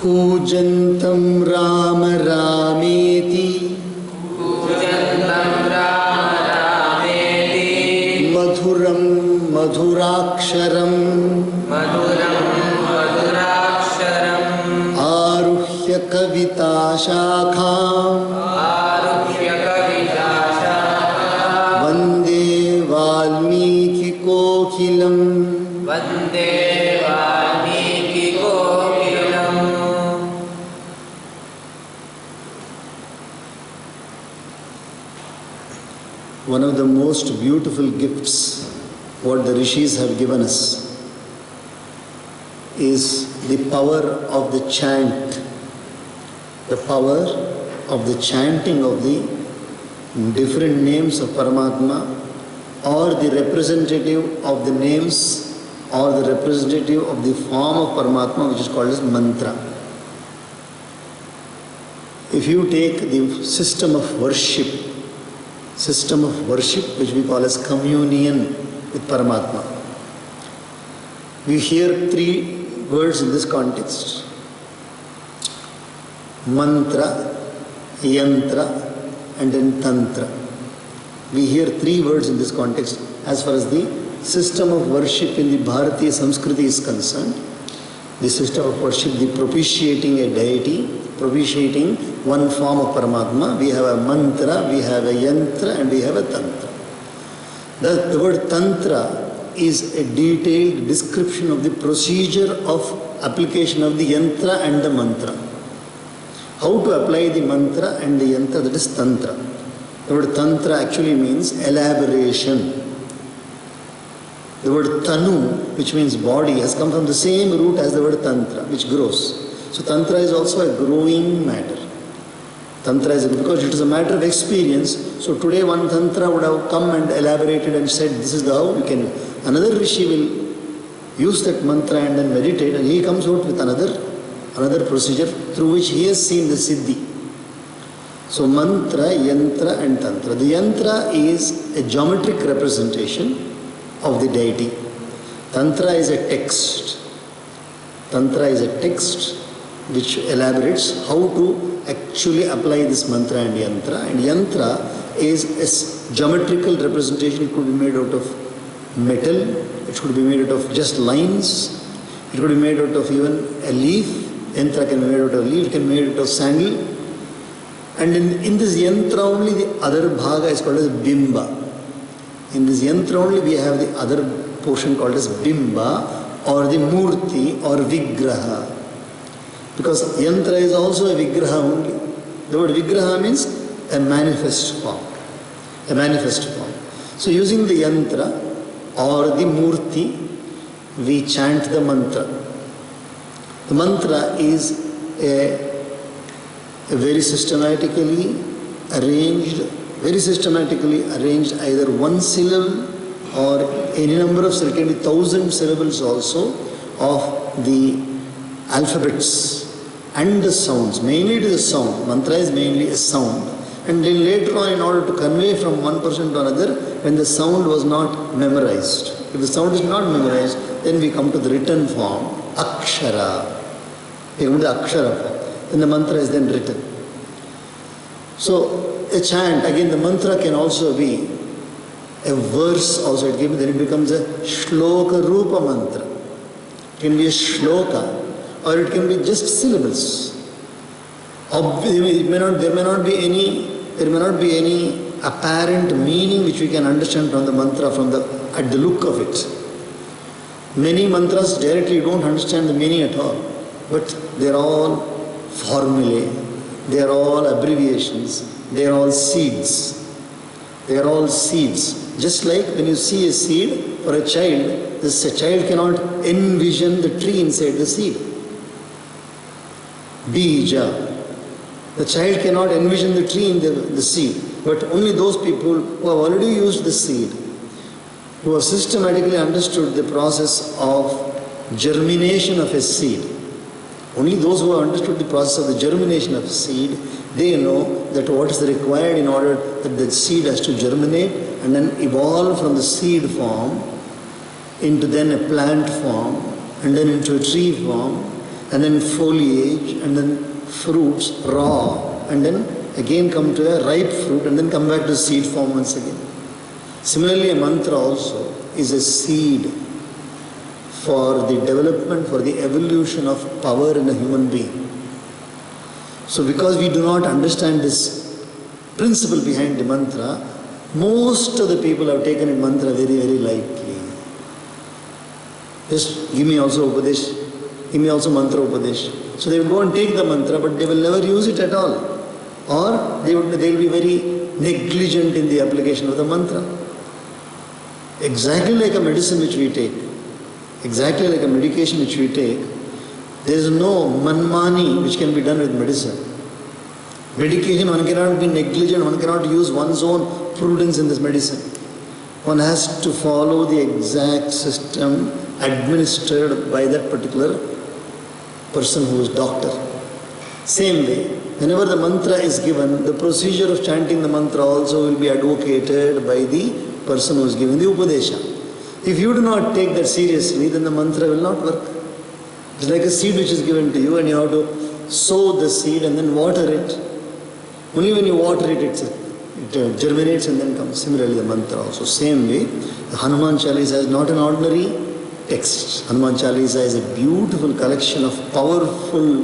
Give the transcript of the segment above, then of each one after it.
कूजन्तं राम रामेति मधुरं मधुराक्षरम् आरुह्य कविताशाखां वन्दे वाल्मीकिकोकिलम् One of the most beautiful gifts what the rishis have given us is the power of the chant, the power of the chanting of the different names of Paramatma, or the representative of the names or the representative of the form of Paramatma, which is called as mantra. If you take the system of worship which we call as communion with Paramatma, we hear three words in this context: mantra, yantra, and then tantra. We hear three words in this context as far as the system of worship in the Bharatiya Samskriti is concerned. The system of worship, the propitiating a deity, propitiating one form of Paramatma. We have a mantra, we have a yantra, and we have a tantra. The word tantra is a detailed description of the procedure of application of the yantra and the mantra. How to apply the mantra and the yantra, that is tantra. The word tantra actually means elaboration. The word tanu, which means body, has come from the same root as the word tantra, which grows. So tantra is also a growing matter. Tantra is because it is a matter of experience. So today one tantra would have come and elaborated and said, this is the how we can. Another rishi will use that mantra and then meditate, and he comes out with another procedure through which he has seen the siddhi. So mantra, yantra, and tantra. The yantra is a geometric representation of the deity. Tantra is a text. Tantra is a text which elaborates how to actually apply this mantra and yantra. And yantra is a geometrical representation. It could be made out of metal. It could be made out of just lines. It could be made out of even a leaf. Yantra can be made out of a leaf. It can be made out of sandal. And in this yantra only the other bhaga is called as bimba. In this yantra only we have the other portion called as bimba or the murti or vigraha. Because yantra is also a vigraha only. The word vigraha means a manifest form. A manifest form. So using the yantra or the murti, we chant the mantra. The mantra is a very systematically arranged either one syllable or any number of syllables, it can be 1,000 syllables also, of the alphabets and the sounds. Mainly it is a sound. Mantra is mainly a sound. And then later on, in order to convey from one person to another, when the sound was not memorized. If the sound is not memorized, then we come to the written form, akshara. We come to the akshara form. Then the mantra is then written. So a chant, again the mantra can also be a verse also. Then it becomes a shloka rupa mantra. It can be a shloka or it can be just syllables. There may not be any apparent meaning which we can understand from the mantra at the look of it. Many mantras directly you don't understand the meaning at all, but they are all formulae, they are all abbreviations, they are all seeds. They are all seeds. Just like when you see a seed for a child, a child cannot envision the tree inside the seed. Bija. The child cannot envision the tree in the seed, but only those people who have already used the seed, who have systematically understood the process of germination of a seed. Only those who have understood the process of the germination of a seed, they know that what is required in order that the seed has to germinate and then evolve from the seed form into then a plant form and then into a tree form and then foliage, and then fruits, raw, and then again come to a ripe fruit, and then come back to seed form once again. Similarly, a mantra also is a seed for the development, for the evolution of power in a human being. So because we do not understand this principle behind the mantra, most of the people have taken a mantra very, very lightly. Just give me also Upadesh, give me also mantra Upadesh. So they will go and take the mantra, but they will never use it at all. Or they will be very negligent in the application of the mantra. Exactly like a medicine which we take, exactly like a medication which we take, there is no manmani which can be done with medicine. Medication, one cannot be negligent, one cannot use one's own prudence in this medicine. One has to follow the exact system administered by that particular person who is doctor. Same way, whenever the mantra is given, the procedure of chanting the mantra also will be advocated by the person who is giving the Upadesha. If you do not take that seriously, then the mantra will not work. It's like a seed which is given to you, and you have to sow the seed and then water it. Only when you water it, it germinates and then comes. Similarly, the mantra also. Same way, the Hanuman Chalisa is not an ordinary text. Hanuman Chalisa is a beautiful collection of powerful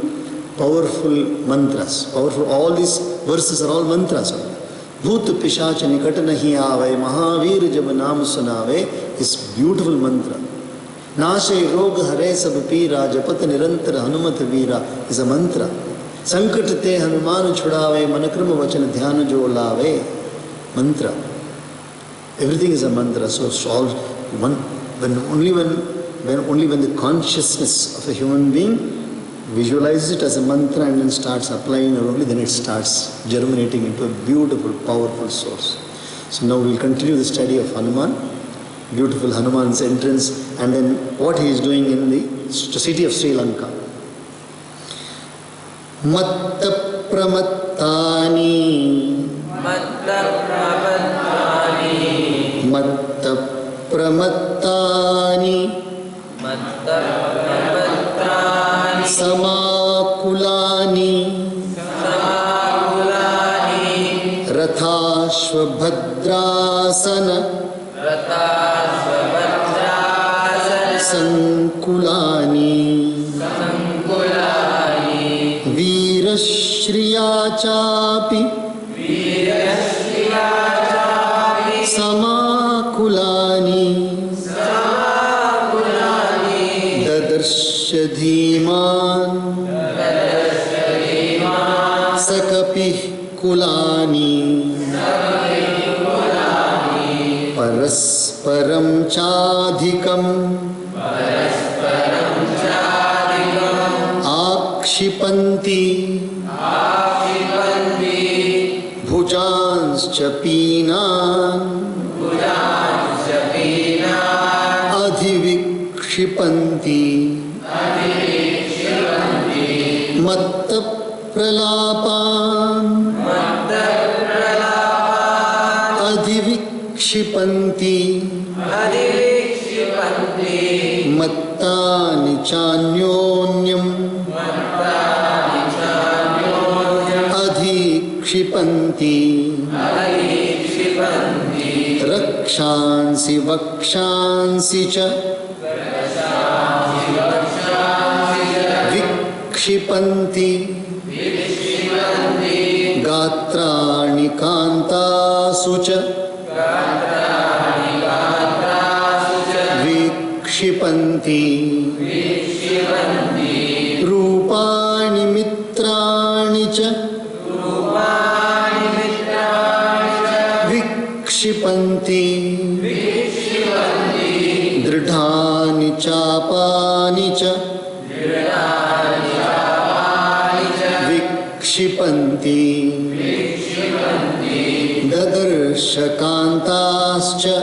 mantras. All these verses are all mantras. Bhut Pishach Nikat Nahi Aave, Mahavir Jab Naam Sunave is beautiful mantra. Nashe Rog Hare Sab Pira, Japat Nirantar Hanumat Veera is a mantra. Sankat Te Hanuman Chudave, Manakrama Vachana Dhyana Jo Lave. Mantra. Everything is a mantra. So it's all one. Only when the consciousness of a human being visualizes it as a mantra and then starts applying it, only then it starts germinating into a beautiful, powerful source. So now we'll continue the study of Hanuman, beautiful Hanuman's entrance, and then what he is doing in the city of Sri Lanka. Matta pramattani Samakulani Rathashvabhadrasana Sankulani Veerashriya Chapi Samakulani Dadarshadhiman Sakapih Kulani Parasparam Chadhikam Akshipanti Bhujanscha Pinan Adhivikshipanti Matta Pralapan Adhivikshipanti Mattani Chanyonyam Adhikshipanti Rakshansi Vakshansi Cha Vikshipanti Gatrani Kantasu Cha Vikshipanti Rupani Mitrani Cha Vikshipanti Dridhani Chapani Cha Vikshipanti Dadarshkantascha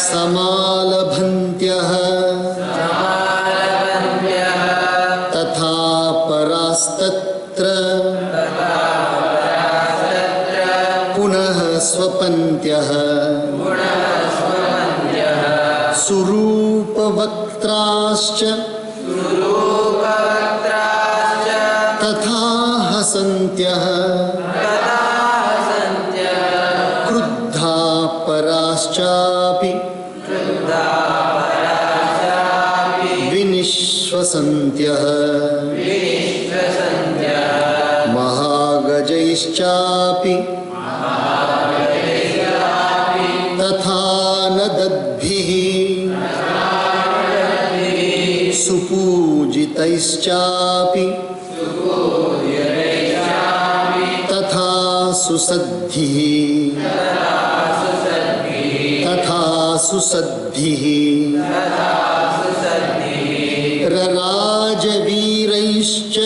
Samalabhantyah Tatha Parastatra Punah Swapantyah Surupa तथा हसन्त्यः क्रुद्धा पराश्चापि विनिश्वसन्त्यः महागजैश्चापि तथा नदद्भिः सुपूजितैश्चापि तथा सुसद्भिः रराजवीरैश्च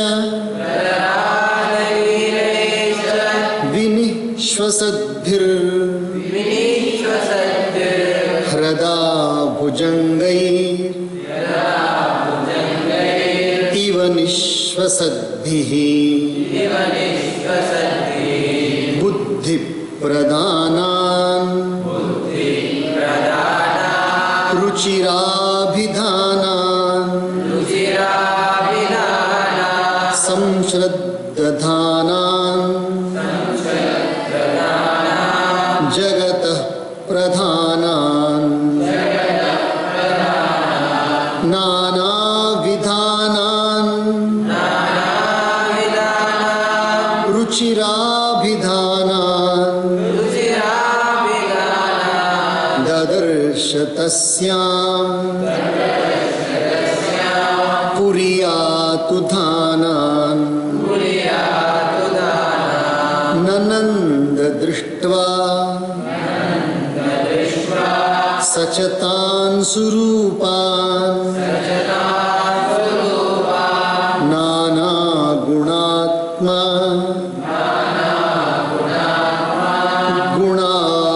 विनिश्वसद्भिर्हृदा भुजङ्गैरिव निश्वसद्भिः बुद्धिप्रदानान् रुचिराभिधानान् संश्रद्दधानान् जगतः प्रधानान् नानाविधानान् रुचिराभिधानान् ददर्श तस्याम् पुरीयातुधानान् ननन्द दृष्ट्वा सचतान् सुरूपान् नानागुणात्मा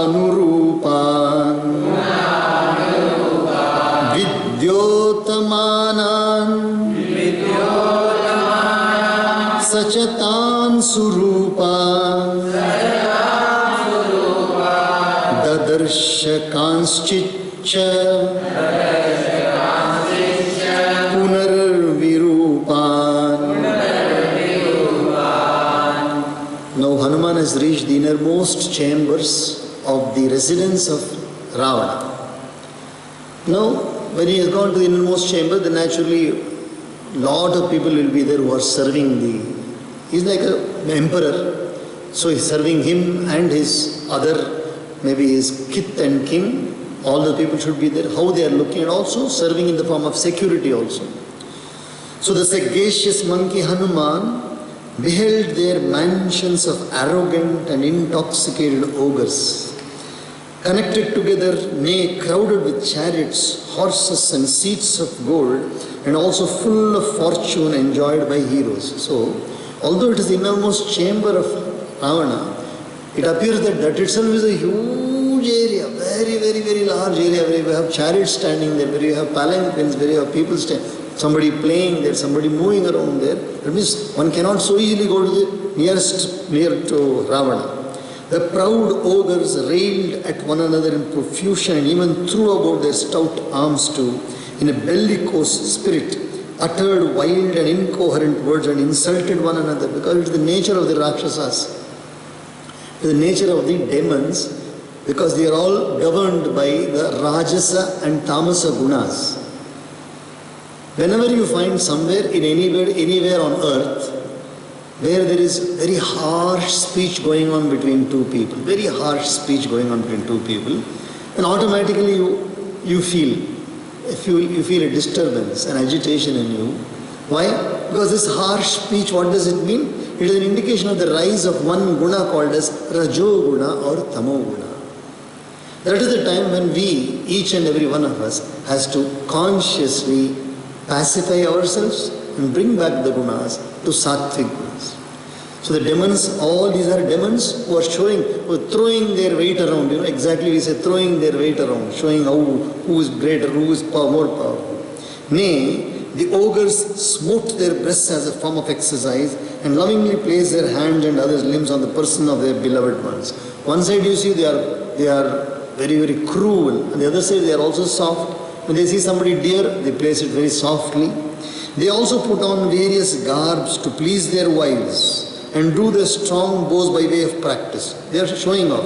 गुणानुरूपान् विद्योतमानान् सचतान् सुरूपान् ददर्श कांश्चिच्च पुनर्विरूपान्. Now Hanuman has reached the innermost chambers of the residence of Ravana. Now when he has gone to the innermost chamber, then naturally lot of people will be there who are serving the, he's like an emperor, so he's serving him and his other, maybe his kith and kin, all the people should be there, how they are looking, and also serving in the form of security also. So the sagacious monkey Hanuman beheld their mansions of arrogant and intoxicated ogres, connected together, nay, crowded with chariots, horses and seats of gold, and also full of fortune enjoyed by heroes. So, although it is the innermost chamber of Ravana, it appears that that itself is a huge area, very, very, very large area, where you have chariots standing there, where you have palanquins, where you have people standing, somebody playing there, somebody moving around there. That means one cannot so easily go to the near to Ravana. The proud ogres railed at one another in profusion and even threw about their stout arms too, in a bellicose spirit, uttered wild and incoherent words and insulted one another, because it's the nature of the Rakshasas, the nature of the demons, because they are all governed by the Rajasa and Tamasa gunas. Whenever you find somewhere in anywhere on earth where there is very harsh speech going on between two people, very harsh speech going on between two people, then automatically you feel a disturbance, an agitation in you. Why? Because this harsh speech, what does it mean? It is an indication of the rise of one guna called as Rajo Guna or Tamo Guna. That is the time when we, each and every one of us, has to consciously pacify ourselves and bring back the gunas to sattvic gunas. So the demons, all these are demons who are throwing their weight around. You know, exactly we say throwing their weight around, showing who is greater, who is more powerful. Nay, the ogres smote their breasts as a form of exercise and lovingly placed their hands and others' limbs on the person of their beloved ones. One side you see they are very, very cruel, and the other side they are also soft. When they see somebody dear, they place it very softly. They also put on various garbs to please their wives and drew their strong bows by way of practice. They are showing off.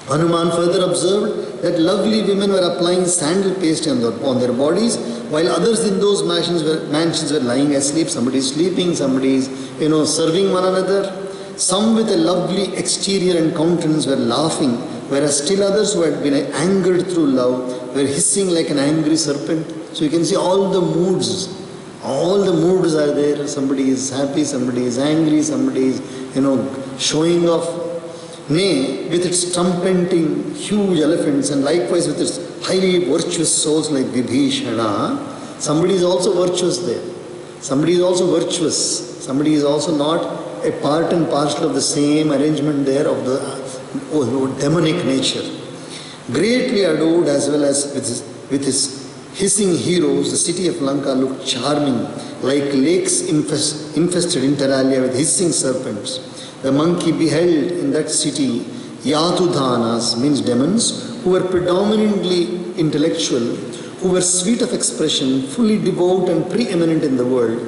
Hanuman further observed that lovely women were applying sandal paste on their bodies, while others in those mansions were lying asleep. Somebody is sleeping, somebody is, serving one another. Some with a lovely exterior and countenance were laughing, whereas still others who had been angered through love were hissing like an angry serpent. So you can see all the moods are there. Somebody is happy, somebody is angry, somebody is, showing off. Nay, with its trumpeting huge elephants, and likewise with its highly virtuous souls like Vibhishana, somebody is also virtuous there. Somebody is also virtuous. Somebody is also not a part and parcel of the same arrangement there of the demonic nature. Greatly adored as well as with his hissing heroes, the city of Lanka looked charming, like lakes infested inter alia with hissing serpents. The monkey beheld in that city Yatudhanas, means demons, who were predominantly intellectual, who were sweet of expression, fully devout and preeminent in the world,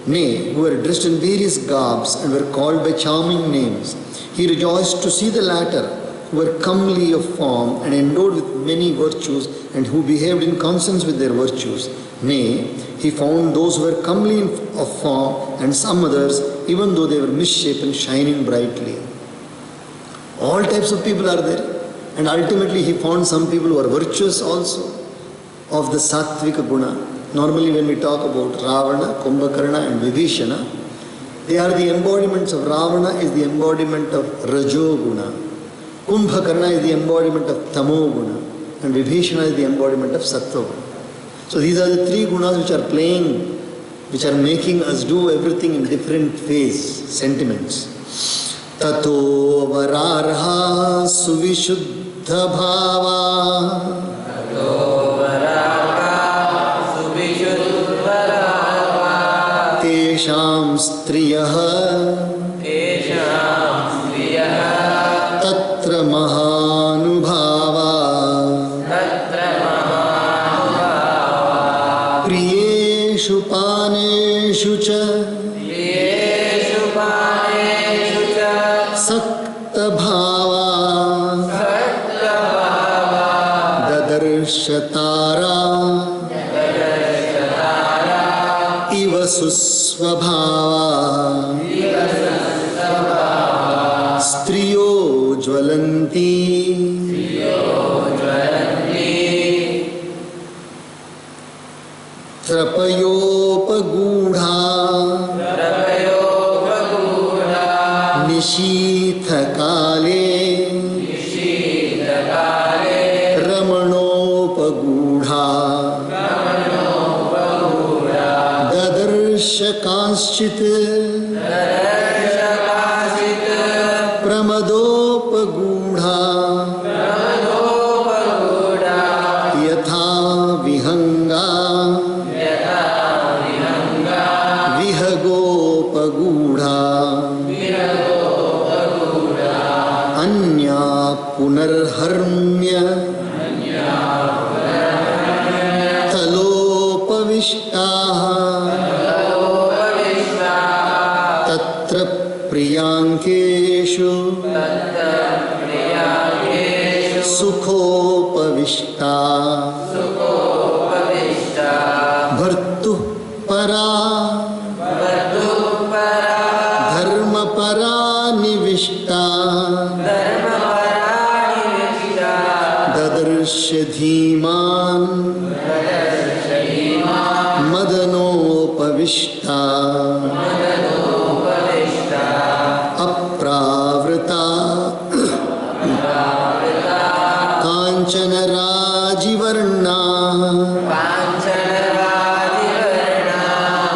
nay, who were dressed in various garbs and were called by charming names. He rejoiced to see the latter, who were comely of form and endowed with many virtues, and who behaved in consonance with their virtues. Nay, he found those who were comely of form and some others, even though they were misshapen, shining brightly. All types of people are there. And ultimately he found some people who are virtuous also, of the Sattvika Guna. Normally when we talk about Ravana, Kumbhakarna and Vibhishana, they are the embodiments of Ravana is the embodiment of Rajo Guna. Kumbhakarna is the embodiment of Tamo Guna. And Vibhishana is the embodiment of Sattva Guna. So these are the three gunas which are playing, which are making us do everything in different phase, sentiments. Tato vararha suvishuddha bhava. Tato vararha suvishuddha bhava. Tesham striyaha. Tatra mahanubhava. Priyeshu paneshu cha. Sakta bhava. Dadarshantara. Iva susvabhava. Striyo jvalanti. Trapayopagudha. Nishithakale. Ramanopagudha. Dadarsha kanschit. Pramadopagudha. Yatha vihanga. Vihagopagudha. Anya punarharmya. Talopavishtaha. Tatra priyankeshu. Sukhopavishta. Bhartu para. Dharma para nivishta. Dadarsha dhiman. Madanopavishta. Apravrita. Kanchana rajivarna.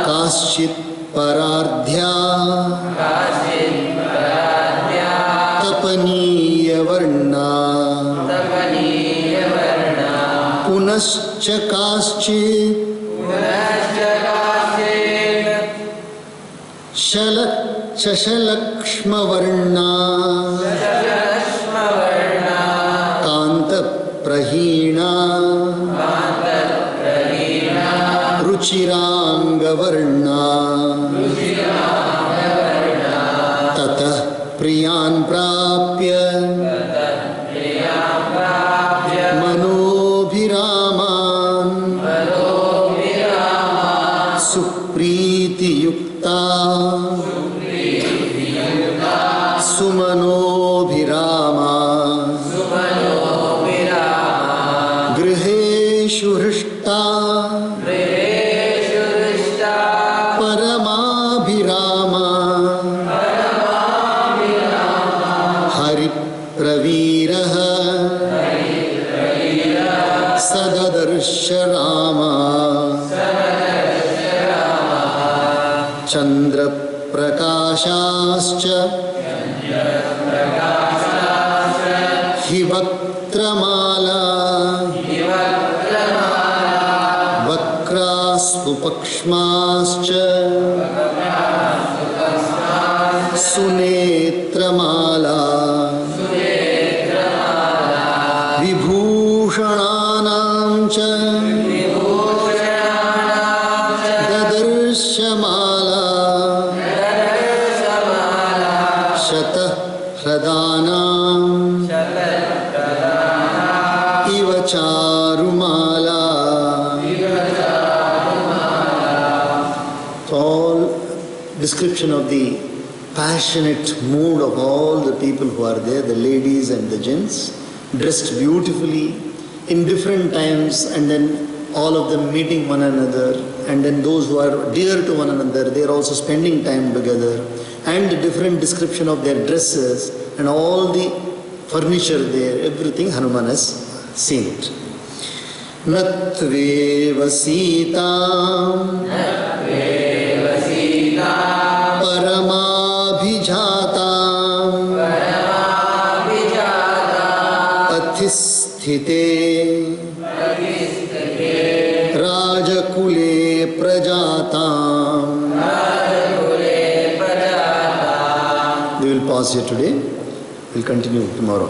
Kaschit parardhya. Tapaniya varna. Punascha kaschit. Shashalakshma varna. Kanta प्रहीणा रुचिरांगवर्णा ततः प्रियान् प्राप्य मनोभिरामान् सुप्रीतियुक्ता सुमनोभिरामा गृहेषु हृष्टा परमाभिरामा हरिप्रवीरः सददर्श रामा चन्द्रप्रकाशाश्च हि वक्त्रमाला वक्रास्पुपक्ष्माश्च सुनेत्रमाला विभूषणानां च ददर्शमाला शतह्रदानां इव चारुमाला. All description of the passionate mood of all the people who are there, the ladies and the gents, dressed beautifully in different times, and then all of them meeting one another, and then those who are dear to one another, they are also spending time together, and the different description of their dresses and all the furniture there, everything Hanuman has seen it. Natveva Sitam Paramabhijatam Atisthite Rajakule Prajatam. We will pause here today. We will continue tomorrow.